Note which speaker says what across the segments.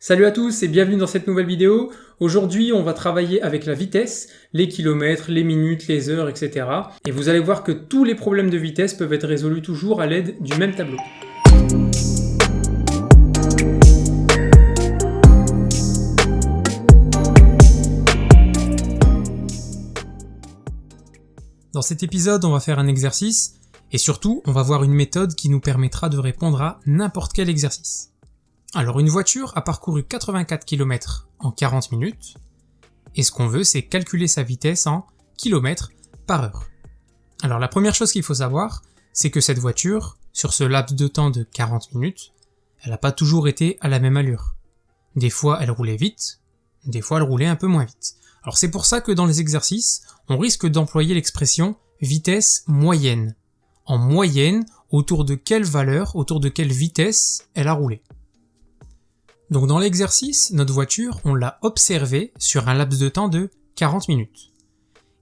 Speaker 1: Salut à tous et bienvenue dans cette nouvelle vidéo. Aujourd'hui, on va travailler avec la vitesse, les kilomètres, les minutes, les heures, etc. Et vous allez voir que tous les problèmes de vitesse peuvent être résolus toujours à l'aide du même tableau. Dans cet épisode, on va faire un exercice et surtout, on va voir une méthode qui nous permettra de répondre à n'importe quel exercice. Alors une voiture a parcouru 84 km en 40 minutes, et ce qu'on veut c'est calculer sa vitesse en km par heure. Alors la première chose qu'il faut savoir, c'est que cette voiture, sur ce laps de temps de 40 minutes, elle n'a pas toujours été à la même allure. Des fois elle roulait vite, des fois elle roulait un peu moins vite. Alors c'est pour ça que dans les exercices, on risque d'employer l'expression vitesse moyenne. En moyenne, autour de quelle valeur, autour de quelle vitesse elle a roulé. Donc dans l'exercice, notre voiture, on l'a observée sur un laps de temps de 40 minutes.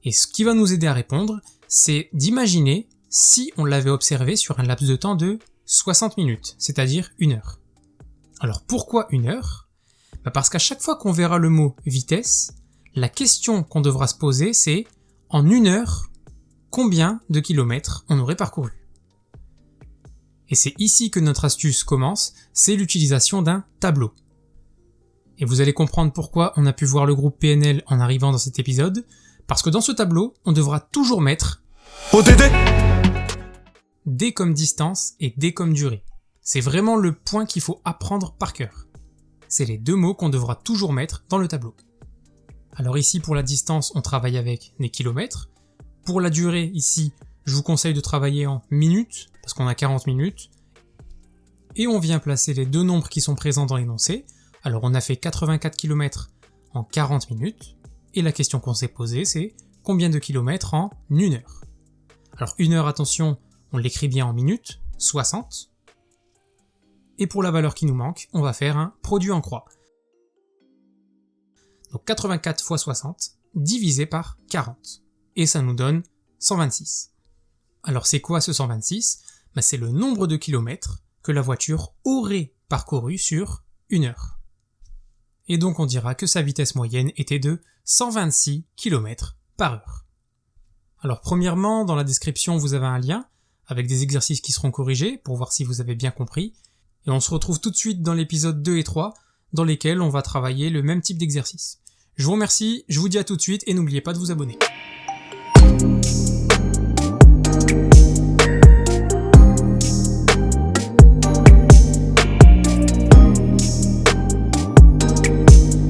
Speaker 1: Et ce qui va nous aider à répondre, c'est d'imaginer si on l'avait observée sur un laps de temps de 60 minutes, c'est-à-dire 1 heure. Alors pourquoi 1 heure ? Parce qu'à chaque fois qu'on verra le mot vitesse, la question qu'on devra se poser, c'est en 1 heure, combien de kilomètres on aurait parcouru ? Et c'est ici que notre astuce commence, c'est l'utilisation d'un tableau. Et vous allez comprendre pourquoi on a pu voir le groupe PNL en arrivant dans cet épisode, parce que dans ce tableau, on devra toujours mettre D comme distance et D comme durée. C'est vraiment le point qu'il faut apprendre par cœur. C'est les deux mots qu'on devra toujours mettre dans le tableau. Alors ici, pour la distance, on travaille avec des kilomètres. Pour la durée, ici, je vous conseille de travailler en minutes, parce qu'on a 40 minutes. Et on vient placer les deux nombres qui sont présents dans l'énoncé. Alors on a fait 84 km en 40 minutes. Et la question qu'on s'est posée, c'est combien de kilomètres en 1 heure ? Alors 1 heure, attention, on l'écrit bien en minutes, 60. Et pour la valeur qui nous manque, on va faire un produit en croix. Donc 84 fois 60 divisé par 40. Et ça nous donne 126. Alors c'est quoi ce 126 ? C'est le nombre de kilomètres que la voiture aurait parcouru sur 1 heure. Et donc on dira que sa vitesse moyenne était de 126 km par heure. Alors premièrement, dans la description, vous avez un lien avec des exercices qui seront corrigés pour voir si vous avez bien compris. Et on se retrouve tout de suite dans l'épisode 2 et 3 dans lesquels on va travailler le même type d'exercice. Je vous remercie, je vous dis à tout de suite et n'oubliez pas de vous abonner.